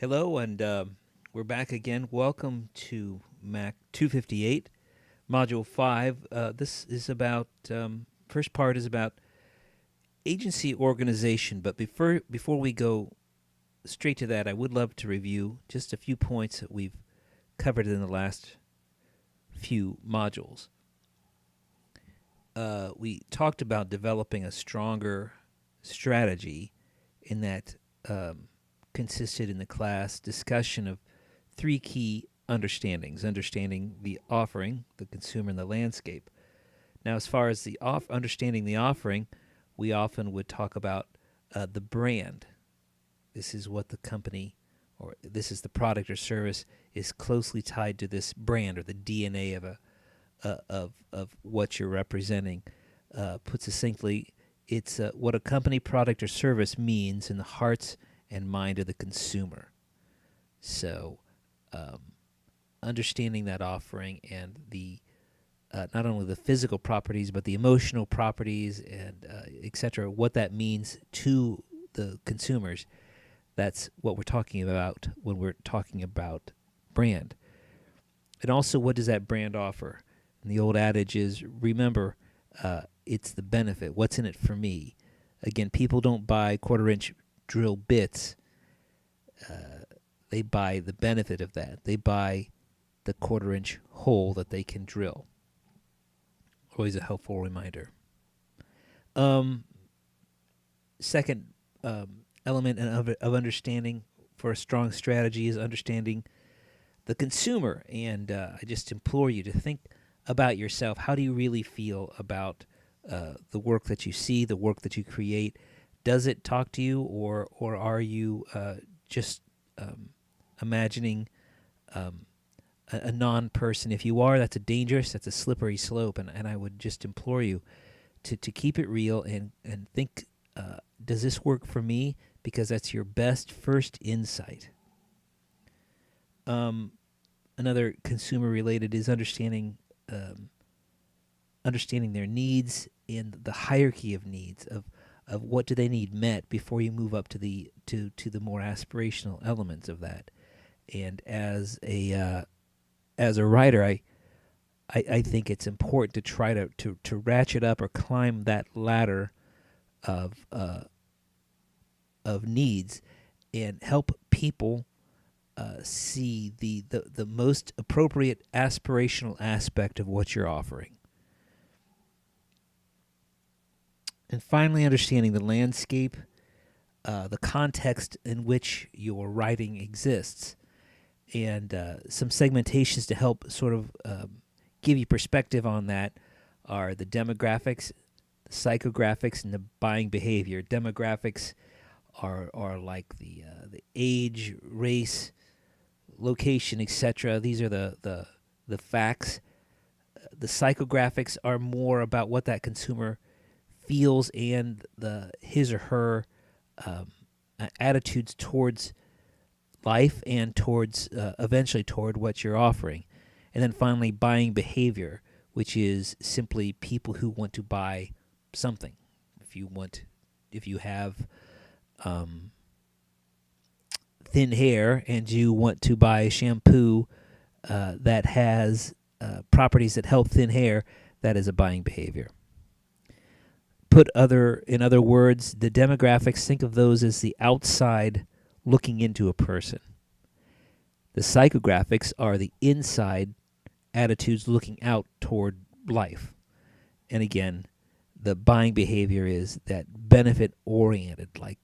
Hello, and we're back again. Welcome to MAC258, Module 5. This is about, first part is about agency organization, but before we go straight to that, I would love to review just a few points that we've covered in the last few modules. We talked about developing a stronger strategy in that consisted in the class discussion of three key understandings: understanding the offering, the consumer, and the landscape. Now, as far as the understanding the offering, we often would talk about the brand. This is what the company, or this is the product or service, is closely tied to this brand or the DNA of of what you're representing. Put succinctly, it's what a company, product, or service means in the hearts and mind of the consumer. So, understanding that offering and the not only the physical properties but the emotional properties and etc. What that means to the consumers. That's what we're talking about when we're talking about brand. And also, what does that brand offer? And the old adage is, remember, it's the benefit. What's in it for me? Again, people don't buy quarter-inch drill bits. They buy the benefit of that. They buy the quarter-inch hole that they can drill. Always a helpful reminder. Second element of understanding for a strong strategy is understanding the consumer. And I just implore you to think about yourself. How do you really feel about the work that you see, the work that you create? Does it talk to you, or are you just imagining a non-person? If you are, that's that's a slippery slope, and I would just implore you to keep it real and think, does this work for me? Because that's your best first insight. Another consumer-related is understanding their needs and the hierarchy of needs of what do they need met before you move up to the more aspirational elements of that. And as a writer, I think it's important to try to ratchet up or climb that ladder of needs and help people see the most appropriate aspirational aspect of what you're offering. And finally, understanding the landscape, the context in which your writing exists, and some segmentations to help sort of give you perspective on that are the demographics, the psychographics, and the buying behavior. Demographics are like the age, race, location, etc. These are the facts. The psychographics are more about what that consumer feels and his or her attitudes towards life and towards eventually toward what you're offering. And then finally, buying behavior, which is simply people who want to buy something. If you have thin hair and you want to buy shampoo that has properties that help thin hair, that is a buying behavior. In other words, the demographics, think of those as the outside looking into a person. The psychographics are the inside attitudes looking out toward life. And again, the buying behavior is that benefit oriented, like,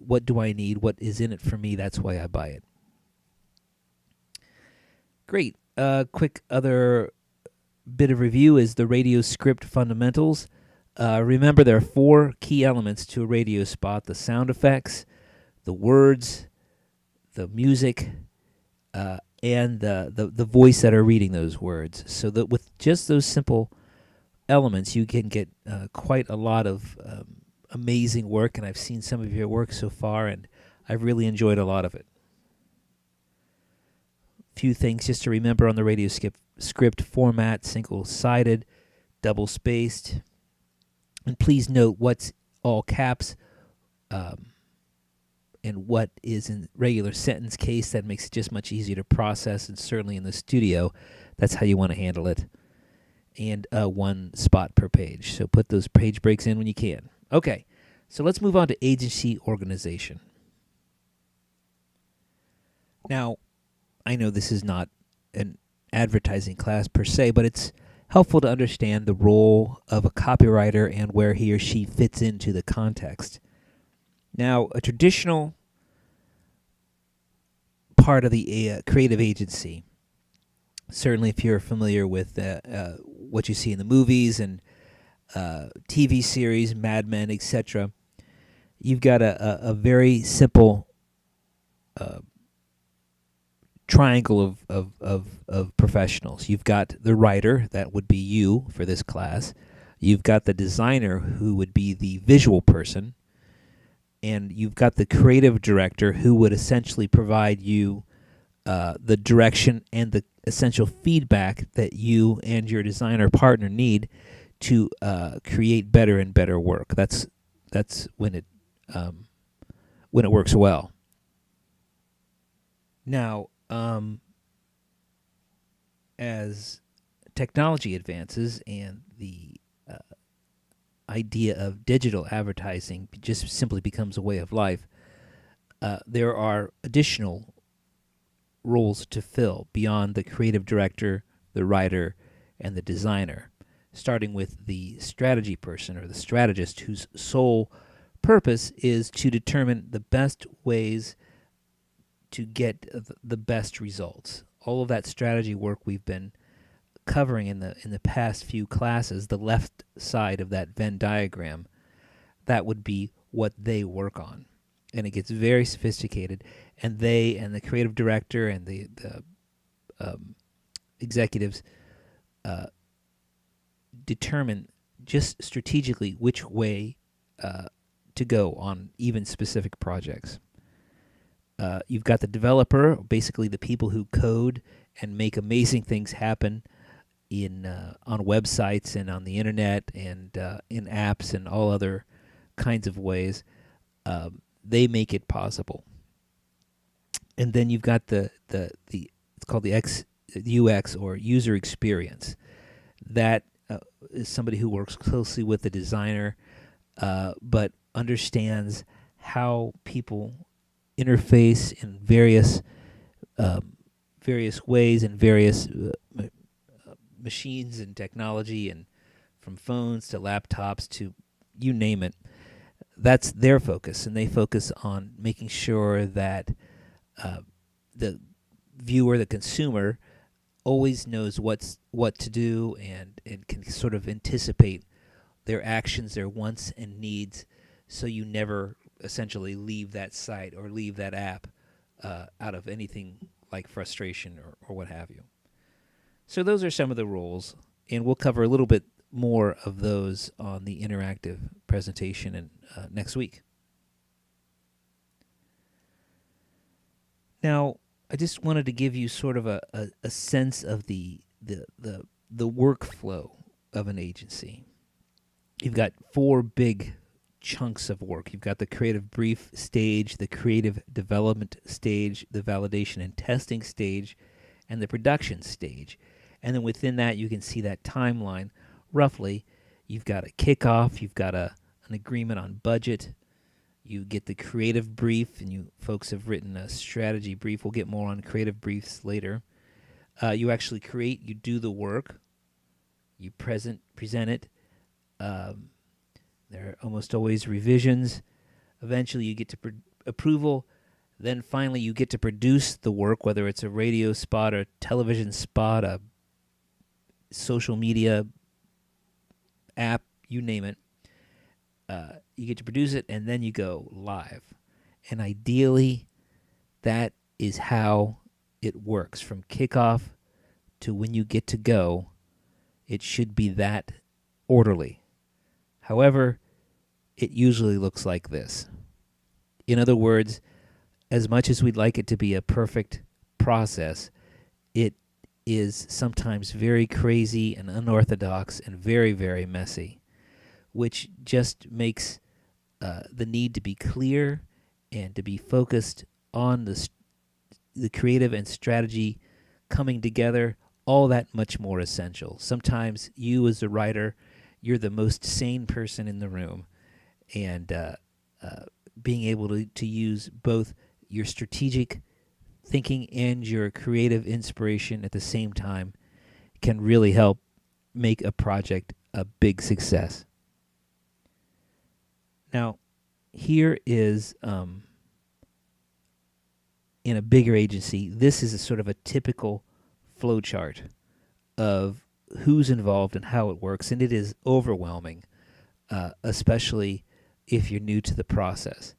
what do I need? What is in it for me? That's why I buy it. Great. Quick other bit of review is the radio script fundamentals. Remember, there are 4 key elements to a radio spot: the sound effects, the words, the music, and the voice that are reading those words. So that with just those simple elements, you can get quite a lot of amazing work, and I've seen some of your work so far, and I've really enjoyed a lot of it. Few things just to remember on the radio script format: single-sided, double-spaced. And please note what's all caps, and what is in regular sentence case. That makes it just much easier to process, and certainly in the studio, that's how you want to handle it. And one spot per page. So put those page breaks in when you can. Okay, so let's move on to agency organization. Now, I know this is not an advertising class per se, but it's helpful to understand the role of a copywriter and where he or she fits into the context. Now, a traditional part of the creative agency, certainly if you're familiar with what you see in the movies and TV series, Mad Men, etc., you've got a very simple triangle of professionals. You've got the writer, that would be you for this class. You've got the designer, who would be the visual person. And you've got the creative director, who would essentially provide you the direction and the essential feedback that you and your designer partner need to create better and better work. That's when it works well. Now, as technology advances and the idea of digital advertising just simply becomes a way of life, there are additional roles to fill beyond the creative director, the writer, and the designer, starting with the strategy person or the strategist, whose sole purpose is to determine the best ways to get the best results. All of that strategy work we've been covering in the past few classes, the left side of that Venn diagram, that would be what they work on. And it gets very sophisticated, and they and the creative director and the executives determine just strategically which way to go on even specific projects. You've got the developer, basically the people who code and make amazing things happen on websites and on the internet and in apps and all other kinds of ways. They make it possible. And then you've got the it's called the UX, or user experience. That is somebody who works closely with the designer, but understands how people interface in various ways and various machines and technology, and from phones to laptops to you name it. That's their focus, and they focus on making sure that the viewer, the consumer, always knows what to do and can sort of anticipate their actions, their wants and needs, so you never essentially leave that site or leave that app out of anything like frustration or what have you. So those are some of the roles, and we'll cover a little bit more of those on the interactive presentation and next week. Now, I just wanted to give you sort of a sense of the workflow of an agency. You've got 4 big chunks of work. You've got the creative brief stage, the creative development stage, the validation and testing stage, and the production stage. And then within that, you can see that timeline. Roughly, you've got a kickoff, you've got an agreement on budget, you get the creative brief, and you folks have written a strategy brief. We'll get more on creative briefs later. You actually create, you do the work, you present it. There are almost always revisions. Eventually, you get to approval. Then finally, you get to produce the work, whether it's a radio spot, a television spot, a social media app, you name it. You get to produce it, and then you go live. And ideally, that is how it works. From kickoff to when you get to go, it should be that orderly. However, it usually looks like this. In other words, as much as we'd like it to be a perfect process, it is sometimes very crazy and unorthodox and very, very messy, which just makes the need to be clear and to be focused on the creative and strategy coming together, all that much more essential. Sometimes you as a writer, you're the most sane person in the room, and being able to use both your strategic thinking and your creative inspiration at the same time can really help make a project a big success. Now, here is in a bigger agency, this is a sort of a typical flow chart of who's involved and how it works, and it is overwhelming, especially if you're new to the process.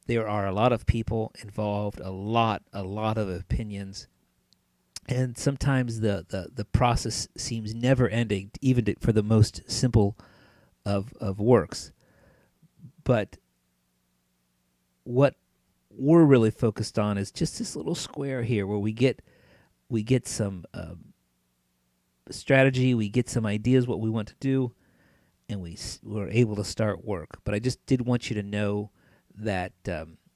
There are a lot of people involved, a lot of opinions, and sometimes the process seems never ending, even for the most simple of works. But what we're really focused on is just this little square here where we get some strategy, we get some ideas what we want to do, and we're able to start work. But I just did want you to know that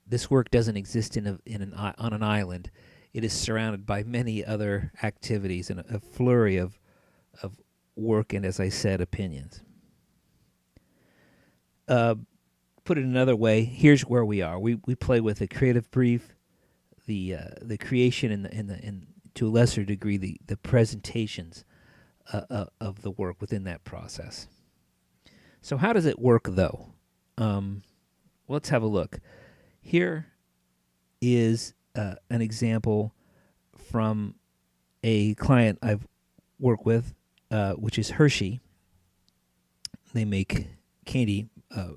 this work doesn't exist on an island. It is surrounded by many other activities and a flurry of work and, as I said, opinions. Put it another way, here's where we are. We play with a creative brief, the creation, and to a lesser degree the presentations of the work within that process. So how does it work, though? Let's have a look. Here is an example from a client I've worked with, which is Hershey. They make candy, a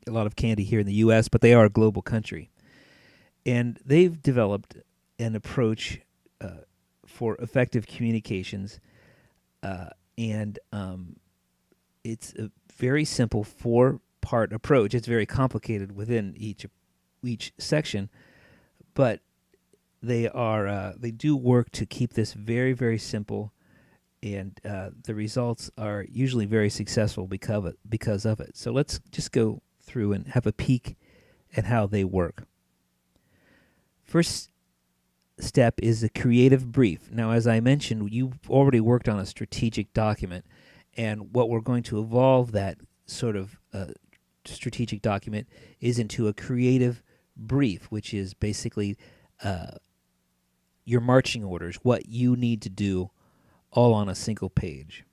lot of candy here in the U.S., but they are a global country. And they've developed an approach for effective communications, and it's a very simple four-part approach. It's very complicated within each section, but they do work to keep this very, very simple, and the results are usually very successful because of it. So let's just go through and have a peek at how they work. First step is the creative brief. Now, as I mentioned, you've already worked on a strategic document, and what we're going to evolve that sort of strategic document is into a creative brief, which is basically your marching orders, what you need to do, all on a single page.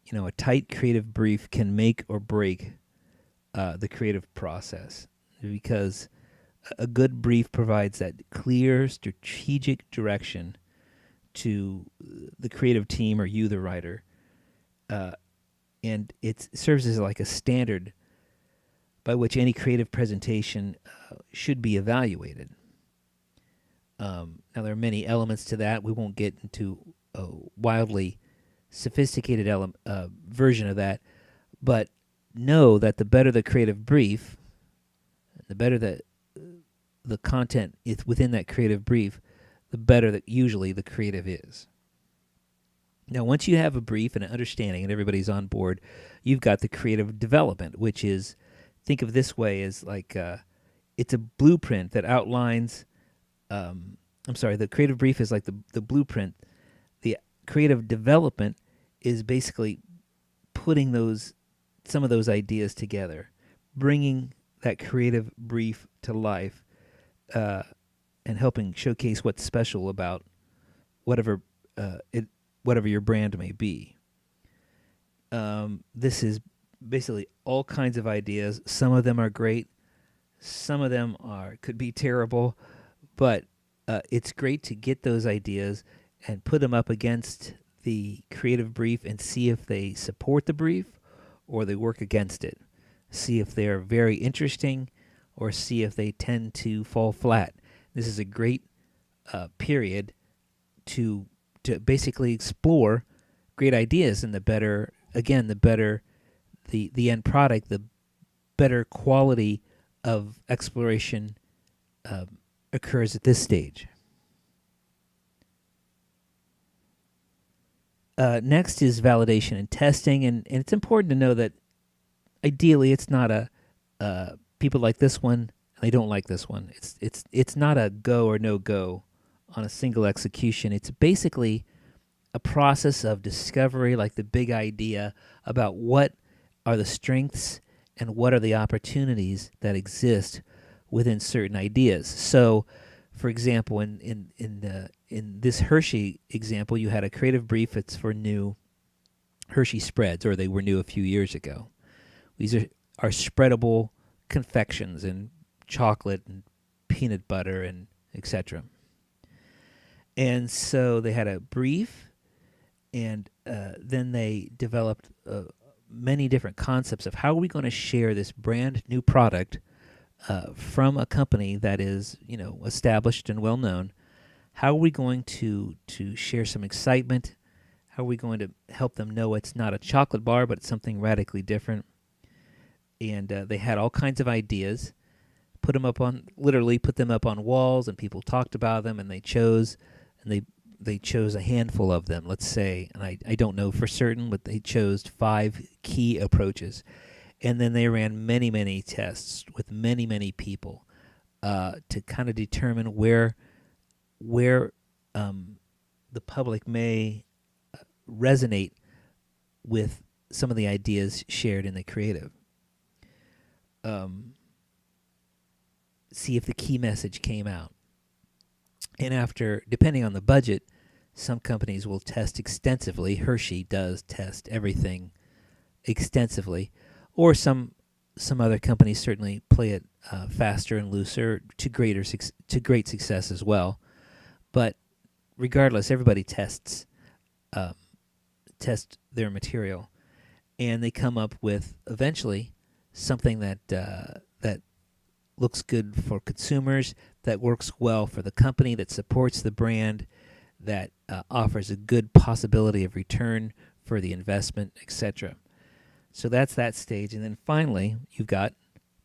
You know, a tight creative brief can make or break the creative process, because a good brief provides that clear strategic direction to the creative team or you, the writer, and it serves as like a standard by which any creative presentation should be evaluated. Now, there are many elements to that. We won't get into a wildly sophisticated version of that, but know that the better the creative brief, the better the content is within that creative brief, the better that usually the creative is. Now, once you have a brief and an understanding and everybody's on board, you've got the creative development, which is, think of this way as like it's a blueprint that outlines, the creative brief is like the blueprint. The creative development is basically putting some of those ideas together, bringing that creative brief to life, and helping showcase what's special about whatever your brand may be. This is basically all kinds of ideas. Some of them are great. Some of them could be terrible, but it's great to get those ideas and put them up against the creative brief and see if they support the brief or they work against it. See if they're very interesting or see if they tend to fall flat. This is a great period to basically explore great ideas, and the better the end product, the better quality of exploration occurs at this stage. Next is validation and testing, and it's important to know that ideally it's not people like this one, I don't like this one. It's not a go or no go on a single execution. It's basically a process of discovery, like the big idea about what are the strengths and what are the opportunities that exist within certain ideas. So, for example, in this Hershey example, you had a creative brief. It's for new Hershey spreads, or they were new a few years ago. These are spreadable confections and chocolate and peanut butter and etc. And so they had a brief, and then they developed many different concepts of how are we going to share this brand new product from a company that is, established and well known. How are we going to share some excitement? How are we going to help them know it's not a chocolate bar, but it's something radically different? And they had all kinds of ideas. Put them up on walls, and people talked about them, and they chose a handful of them, let's say, and I don't know for certain, but they chose 5 key approaches. And then they ran many, many tests with many, many people to kind of determine where the public may resonate with some of the ideas shared in the creative. See if the key message came out. And after, depending on the budget, some companies will test extensively. Hershey does test everything extensively. Or some other companies certainly play it faster and looser to great success as well. But regardless, everybody tests their material, and they come up with eventually something that looks good for consumers, that works well for the company, that supports the brand, that offers a good possibility of return for the investment, etc. So that's that stage. And then finally, you've got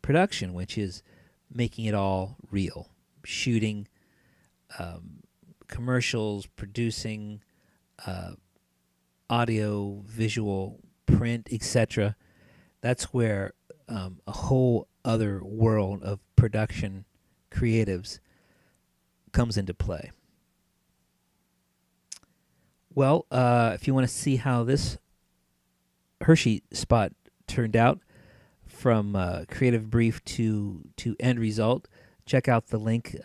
production, which is making it all real. Shooting commercials, producing audio, visual, print, etc. That's where a whole other world of production creatives comes into play. Well, if you want to see how this Hershey spot turned out from creative brief to end result, check out the link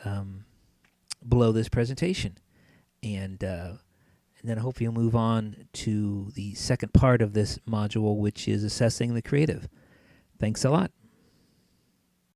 below this presentation. And then I hope you'll move on to the second part of this module, which is assessing the creative. Thanks a lot.